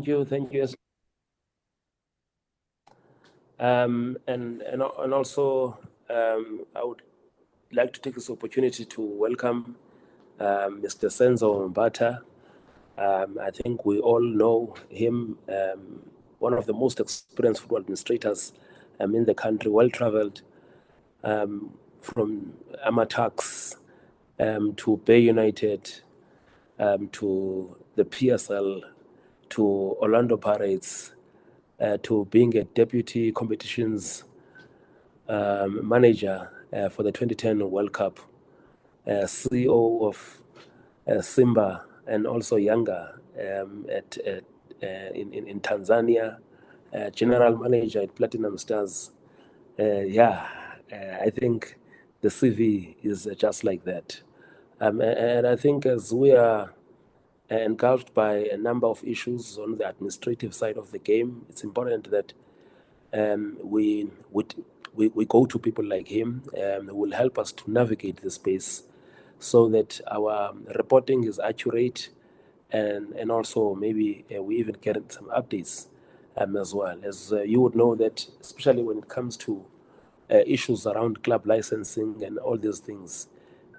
Thank you. And also, I would like to take this opportunity to welcome Mr. Senzo Mbatha. I think we all know him, one of the most experienced football administrators in the country, well traveled from Amatax to Bay United to the PSL to Orlando Pirates to being a deputy competitions manager for the 2010 World Cup, CEO of Simba and also Yanga in Tanzania, general manager at Platinum Stars. I think the CV is just like that. And I think as we are engulfed by a number of issues on the administrative side of the game, it's important that we go to people like him who will help us to navigate the space so that our reporting is accurate and also maybe we even get some updates as well. As you would know that, especially when it comes to issues around club licensing and all these things,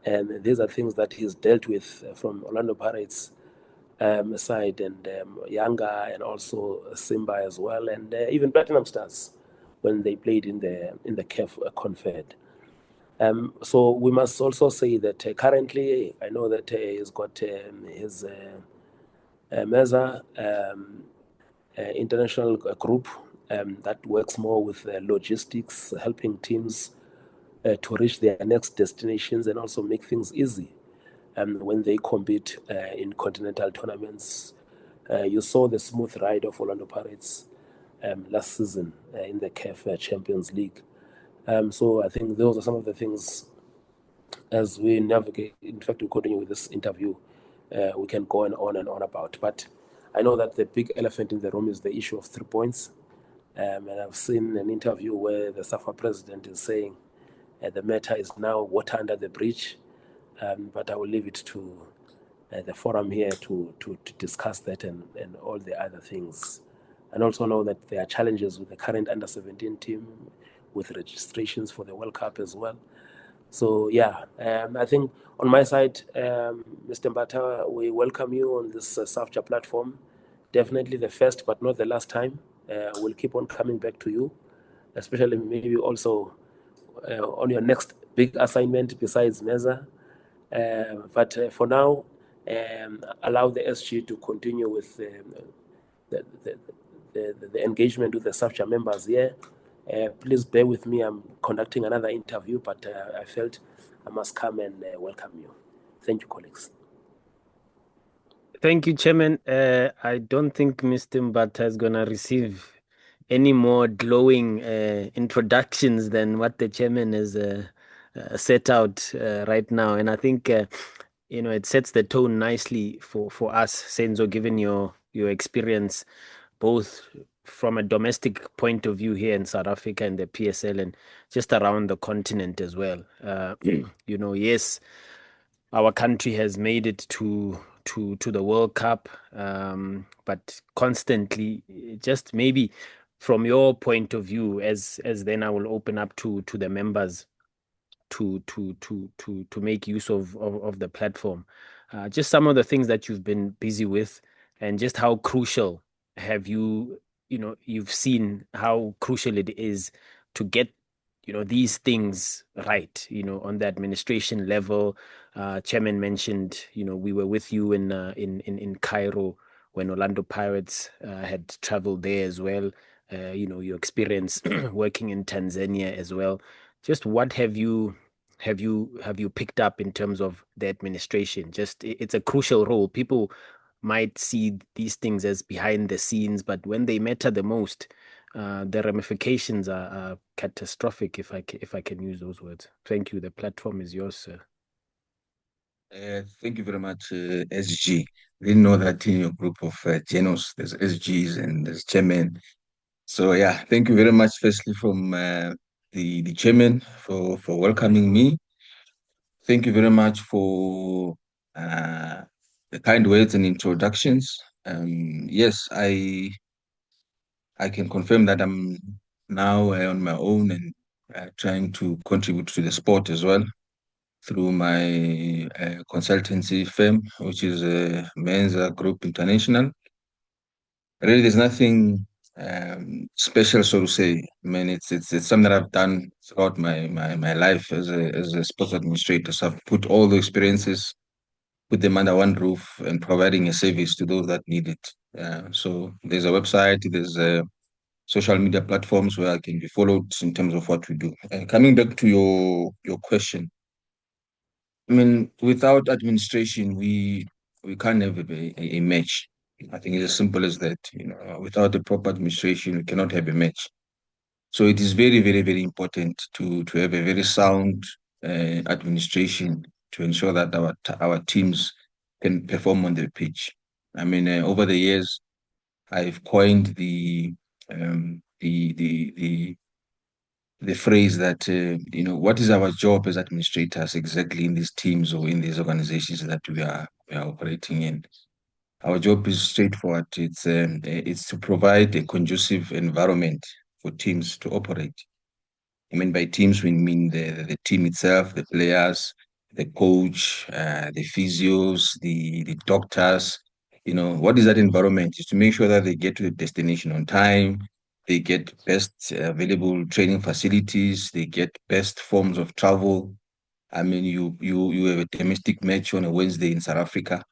and these are things that he's dealt with from Orlando Pirates side and Yanga and also Simba as well, and even Platinum Stars when they played in the CAF Confed. So we must also say that currently, I know that he's got his Meza international group that works more with logistics, helping teams to reach their next destinations and also make things easy when they compete in continental tournaments. You saw the smooth ride of Orlando Pirates last season in the CAF Champions League. So I think those are some of the things as we navigate. In fact, we continue with this interview. We can go on and on about. But I know that the big elephant in the room is the issue of 3 points. And I've seen an interview where the SAFA president is saying the matter is now water under the bridge. But I will leave it to the forum here to discuss that and all the other things. And also know that there are challenges with the current under 17 team with registrations for the World Cup as well. So I think on my side, Mr. Mbatha, we welcome you on this SAFCHA platform. Definitely the first, but not the last time. We'll keep on coming back to you, especially maybe also on your next big assignment besides Meza. But for now, allow the SG to continue with the engagement with the SAFCHA members here. Please bear with me. I'm conducting another interview, but I felt I must come and welcome you. Thank you, colleagues. Thank you, Chairman. I don't think Mr. Mbatha is going to receive any more glowing introductions than what the Chairman has set out right now. And I think, it sets the tone nicely for us, Senzo, given your experience, both from a domestic point of view here in South Africa and the PSL and just around the continent as well. Yes, our country has made it to the World Cup, but constantly, just maybe from your point of view, as then I will open up to the members to make use of the platform. Just some of the things that you've been busy with, and just how crucial have you've seen how crucial it is to get these things right, on the administration level. Chairman mentioned, we were with you in Cairo when Orlando Pirates had traveled there as well. Your experience working in Tanzania as well. Just what have you picked up in terms of the administration? Just it's a crucial role. People might see these things as behind the scenes, but when they matter the most, the ramifications are catastrophic, if I can use those words. Thank you. The platform is yours, sir. Thank you very much, SG. Didn't know that in your group of channels, there's SGs and there's chairman. So thank you very much. Firstly, from the chairman for welcoming me. Thank you very much for the kind words and introductions. Yes, I can confirm that I'm now on my own and trying to contribute to the sport as well through my consultancy firm, which is Menza Group International. Really, there's nothing special, so to say. I mean, it's something that I've done throughout my life as a sports administrator. So I've put all the experiences, put them under one roof, and providing a service to those that need it. So there's a website, there's social media platforms where I can be followed in terms of what we do. Coming back to your question, I mean, without administration, we can't have a match. I think it's as simple as that. You know, without the proper administration, we cannot have a match. So it is very, very, very important to have a very sound administration to ensure that our teams can perform on the pitch. I mean, over the years, I've coined the phrase that what is our job as administrators exactly in these teams or in these organizations that we are operating in. Our job is straightforward. It's to provide a conducive environment for teams to operate. I mean, by teams, we mean the team itself, the players, the coach, the physios, the doctors. You know, what is that environment? Is to make sure that they get to the destination on time, they get best available training facilities, they get best forms of travel. I mean, you have a domestic match on a Wednesday in South Africa.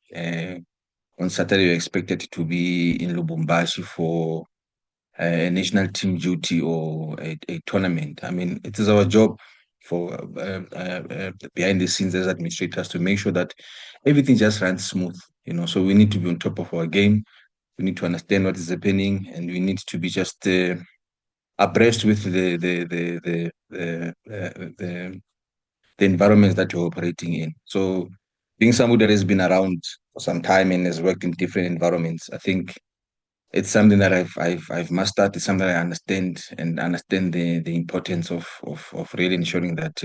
On Saturday, you're expected to be in Lubumbashi for a national team duty or a tournament. I mean, it is our job for behind the scenes as administrators to make sure that everything just runs smooth. You know, so we need to be on top of our game. We need to understand what is happening, and we need to be just abreast with the environments that you're operating in. So, being somebody that has been around for some time and has worked in different environments, I think it's something that I've mastered. It's something that I understand and understand the importance of really ensuring that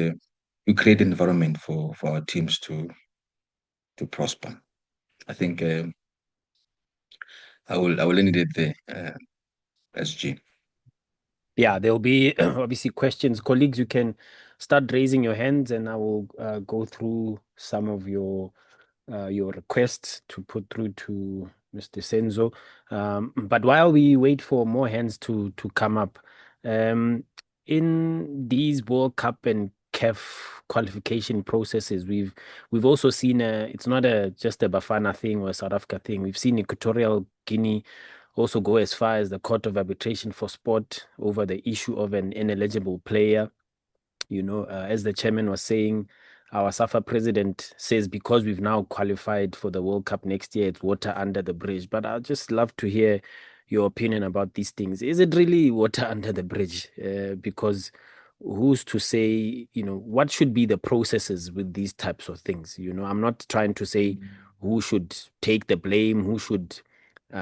we create an environment for our teams to prosper. I think I will end it there, SG. Yeah, there'll be obviously questions. Colleagues, you can start raising your hands and I will go through some of your requests to put through to Mr. Senzo. But while we wait for more hands to come up, um, in these World Cup and CAF qualification processes, we've also seen it's not just a Bafana thing or a South Africa thing. We've seen Equatorial Guinea also go as far as the Court of Arbitration for Sport over the issue of an ineligible player. As the chairman was saying, our SAFA president says because we've now qualified for the World Cup next year, it's water under the bridge. But I'd just love to hear your opinion about these things. Is it really water under the bridge? Because who's to say, what should be the processes with these types of things? I'm not trying to say who should take the blame, who should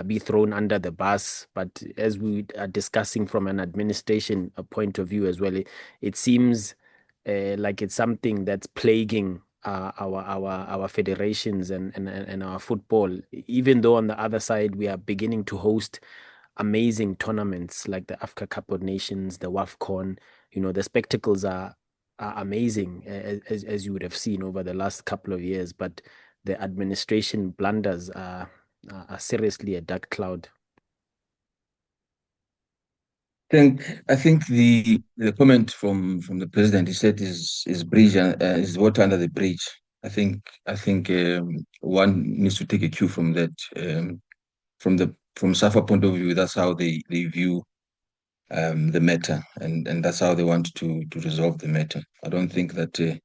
be thrown under the bus. But as we are discussing from an administration point of view as well, it seems like it's something that's plaguing our federations and our football. Even though on the other side we are beginning to host amazing tournaments like the Africa Cup of Nations, the WAFCON. The spectacles are amazing as you would have seen over the last couple of years, but the administration blunders are seriously a dark cloud. I think the comment from the president, he said is bridge is water under the bridge. I think one needs to take a cue from that. From SAFA point of view, that's how they view the matter, and that's how they want to resolve the matter. I don't think that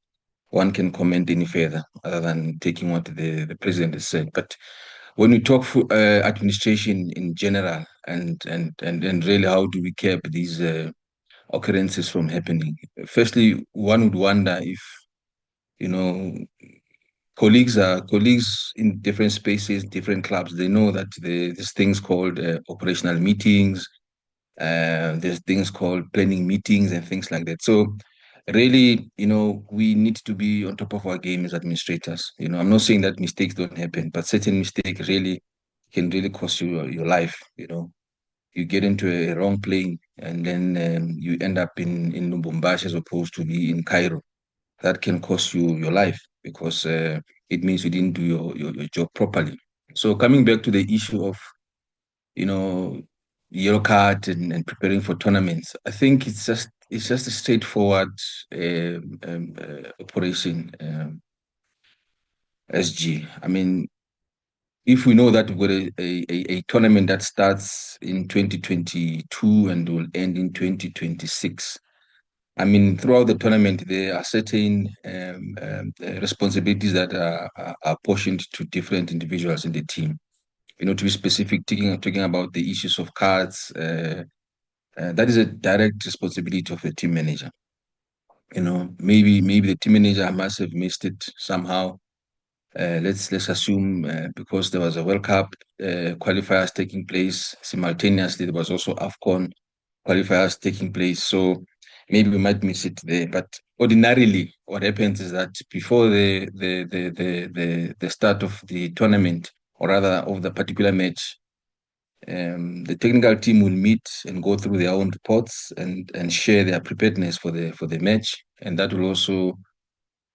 one can comment any further other than taking what the president has said. But when we talk administration in general, and really how do we curb these occurrences from happening? Firstly, one would wonder if you know colleagues in different spaces, different clubs. They know that there's things called operational meetings. There's things called planning meetings and things like that. So really, we need to be on top of our game as administrators. I'm not saying that mistakes don't happen, but certain mistakes really can really cost you your life. You get into a wrong plane and then you end up in Lubumbashi as opposed to be in Cairo. That can cost you your life because it means you didn't do your job properly. So coming back to the issue of, yellow card and preparing for tournaments, I think it's just a straightforward operation, SG. I mean, if we know that we've got a tournament that starts in 2022 and will end in 2026, I mean, throughout the tournament, there are certain responsibilities that are apportioned to different individuals in the team. To be specific, talking about the issues of cards, that is a direct responsibility of the team manager. Maybe the team manager must have missed it somehow. Let's assume because there was a World Cup qualifiers taking place simultaneously, there was also AFCON qualifiers taking place. So maybe we might miss it there. But ordinarily, what happens is that before the start of the tournament, or rather of the particular match, the technical team will meet and go through their own reports and share their preparedness for the match, and that will also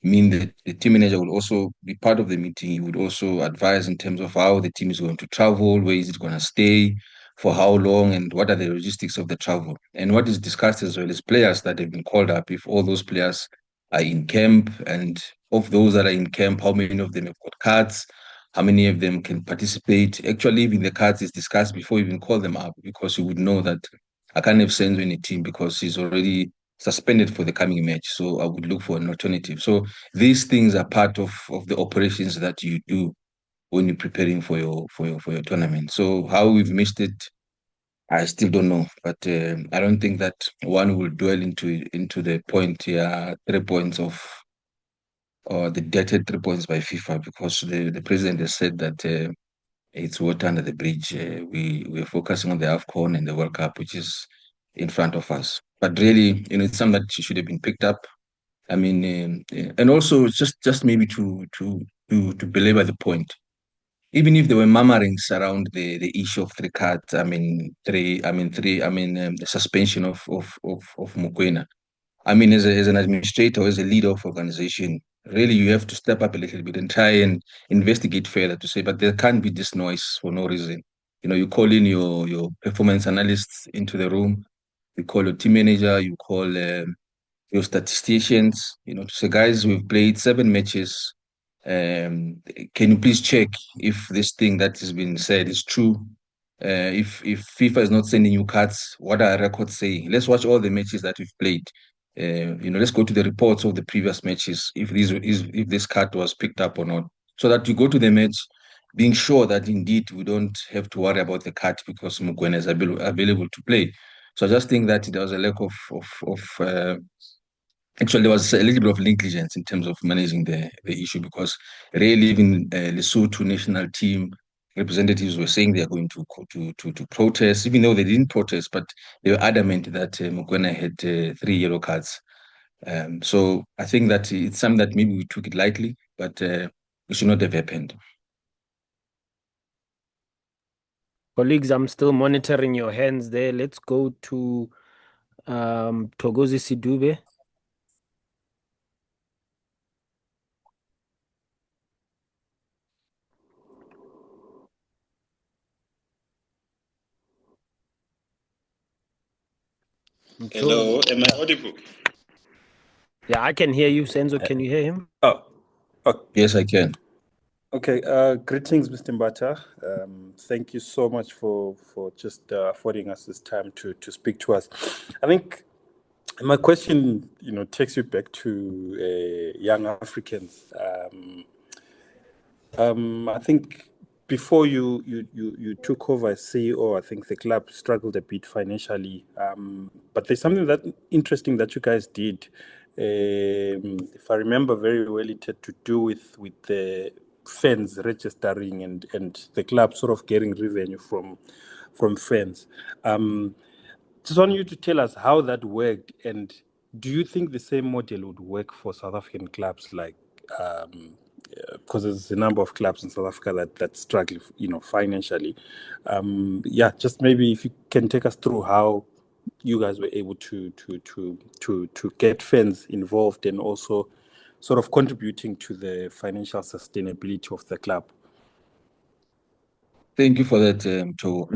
mean that the team manager will also be part of the meeting. He would also advise in terms of how the team is going to travel, where is it going to stay, for how long, and what are the logistics of the travel. And what is discussed as well is players that have been called up, if all those players are in camp, and of those that are in camp, how many of them have got cards, how many of them can participate. Actually, even the cards is discussed before you even call them up, because you would know that I can't have Senzo in the team because he's already suspended for the coming match. So I would look for an alternative. So these things are part of the operations that you do when you're preparing for your tournament. So how we've missed it, I still don't know. But I don't think that one will dwell into the point here, 3 points of or the dated 3 points by FIFA, because the president has said that it's water under the bridge. We're focusing on the AFCON and the World Cup, which is in front of us. But really, it's something that should have been picked up. I mean, and also just maybe to belabor the point, even if there were murmurings around the issue of three cards, the suspension of Mokoena. I mean, as an administrator, as a leader of organization, really you have to step up a little bit and try and investigate further to say, but there can't be this noise for no reason. You call in your performance analysts into the room, you call your team manager, you call your statisticians, to say, guys, we've played 7 matches. Can you please check if this thing that has been said is true? If FIFA is not sending you cards, what are records saying? Let's watch all the matches that we've played. Let's go to the reports of the previous matches, if this card was picked up or not, so that you go to the match being sure that indeed we don't have to worry about the card because Mugwena is available to play. So I just think that there was a lack actually, there was a little bit of negligence in terms of managing the issue, because really even Lesotho national team representatives were saying they are going to protest, even though they didn't protest, but they were adamant that Mokoena had 3 yellow cards. So I think that it's something that maybe we took it lightly, but it should not have happened. Colleagues, I'm still monitoring your hands there. Let's go to Togozi Sidube. Hello, am I audible? Yeah, I can hear you. Senzo, can you hear him? Oh, Yes, I can. okay. Greetings, Mr. Mbatha. Thank you so much for just affording us this time to speak to us. I think my question, takes you back to young Africans. I think before you took over as CEO, I think the club struggled a bit financially. But there's something that interesting that you guys did. If I remember very well, it had to do with the fans registering and the club sort of getting revenue from fans. Just want you to tell us how that worked, and do you think the same model would work for South African clubs like because there's a number of clubs in South Africa that struggle, financially. Just maybe if you can take us through how you guys were able to get fans involved and also sort of contributing to the financial sustainability of the club. Thank you for that, Togo.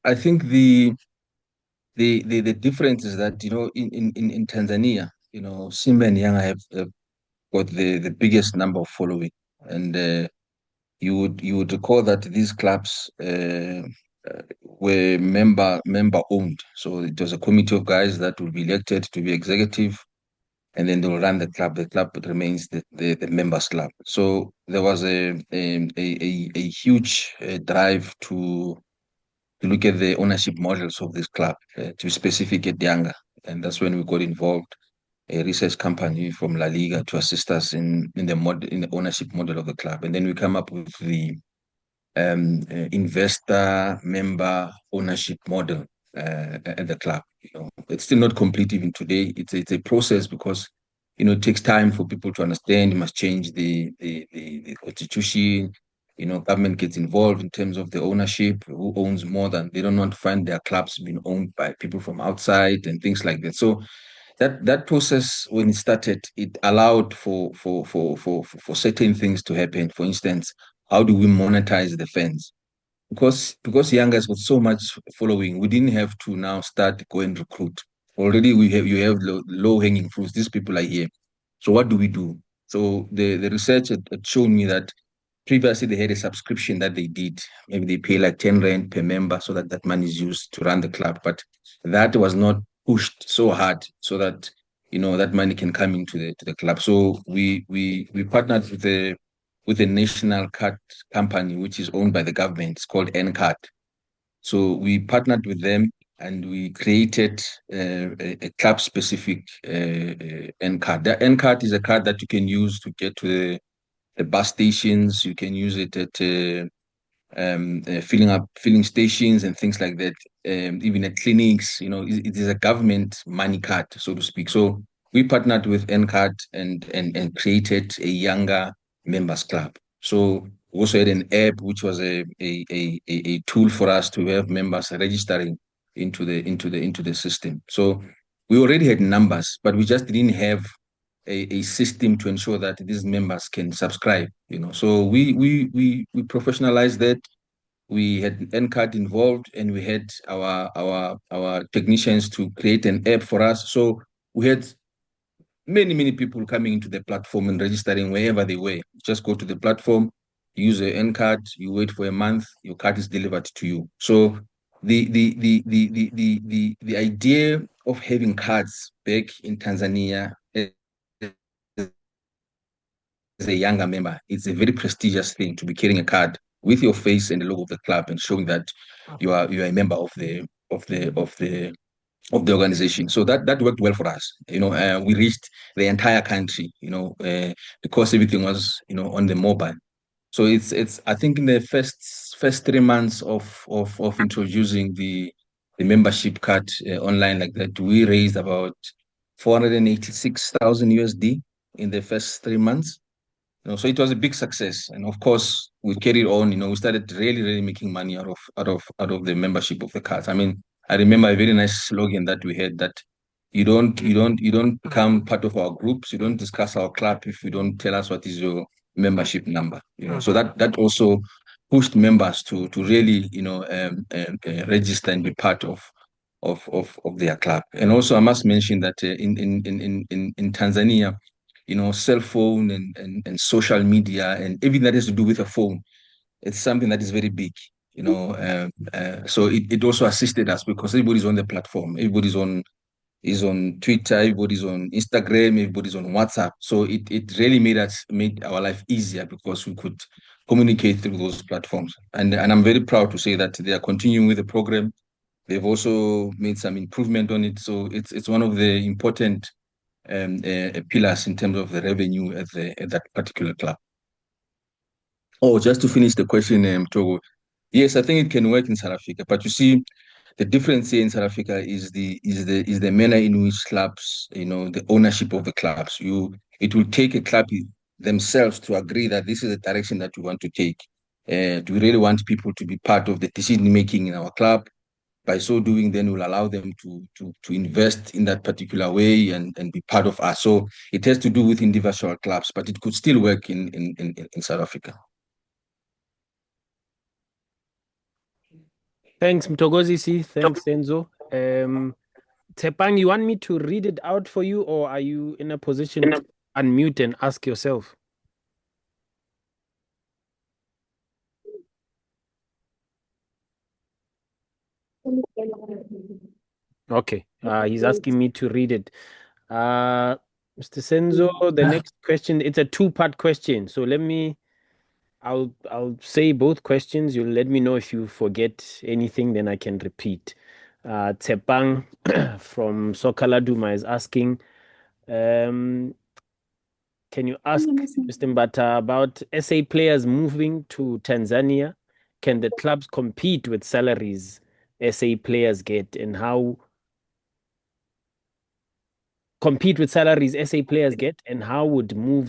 I think the difference is that in Tanzania, Simba and Yanga have got the biggest number of following, and you would recall that these clubs were member owned. So it was a committee of guys that would be elected to be executive, and then they'll run the club. The club remains the members club. So there was a huge drive to look at the ownership models of this club, to be specific at Yanga. And that's when we got involved, a research company from La Liga to assist us in the ownership model of the club. And then we come up with the investor member ownership model at the club. It's still not complete even today. It's a process because it takes time for people to understand. You must change the constitution. Government gets involved in terms of the ownership. Who owns more than they don't want to find their clubs being owned by people from outside and things like that. So that process, when it started, it allowed for certain things to happen. For instance, how do we monetize the fans? Because young guys with so much following, we didn't have to now start go and recruit. Already you have low hanging fruits. These people are here. So what do we do? So the research had shown me that previously they had a subscription that they did. Maybe they pay like 10 rand per member so that money is used to run the club. But that was not pushed so hard so that that money can come into the club. So we partnered with a national card company which is owned by the government. It's called N-Card. So we partnered with them and we created a club specific N-Card. The N-Card is a card that you can use to get to the bus stations. You can use it at filling stations and things like that. Even at clinics, it is a government money card, so to speak. So we partnered with N-Card and created a younger members club. So we also had an app which was a tool for us to have members registering into the system. So we already had numbers, but we just didn't have a system to ensure that these members can subscribe. So we professionalized that. We had N-Card involved, and we had our technicians to create an app for us. So we had many people coming into the platform and registering wherever they were. Just go to the platform, use an N-Card, you wait for a month, your card is delivered to you. So the idea of having cards back in Tanzania as a younger member, it's a very prestigious thing to be carrying a card with your face and the logo of the club and showing that you are a member of the organization. So that worked well for us. We reached the entire country. Because everything was on the mobile. So it's I think in the first 3 months of introducing the membership card online like that, we raised about 486,000 USD in the first 3 months. So it was a big success, and of course we carried on. We started really making money out of the membership of the cards. I mean, I remember a very nice slogan that we had, that you don't become part of our groups, you don't discuss our club if you don't tell us what is your membership number. So that also pushed members to really register and be part of their club. And also I must mention that in Tanzania, cell phone and social media and everything that has to do with a phone, it's something that is very big. So it also assisted us because everybody's on the platform, everybody's is on Twitter, everybody's on Instagram, everybody's on WhatsApp. So it really made our life easier because we could communicate through those platforms. And I'm very proud to say that they are continuing with the program. They've also made some improvement on it. So it's one of the important pillars in terms of the revenue at that particular club. Oh, just to finish the question, Togo. Yes, I think it can work in South Africa, but you see, the difference here in South Africa is the manner in which clubs, the ownership of the clubs. It will take a club themselves to agree that this is the direction that we want to take. Do we really want people to be part of the decision making in our club? By so doing, then we'll allow them to invest in that particular way and be part of us. So it has to do with individual clubs, but it could still work in South Africa. Thanks, Mthokozisi. Thanks, Senzo. Tepang, you want me to read it out for you, or are you in a position to unmute and ask yourself? Okay, he's asking me to read it. Mr. Senzo, the next question, it's a two-part question. So I'll say both questions. You'll let me know if you forget anything, then I can repeat. Tsepang from Sokaladuma is asking, can you ask Mr. Mbatha about SA players moving to Tanzania? Can the clubs compete with salaries SA players get, and how compete with salaries SA players get, and how would moves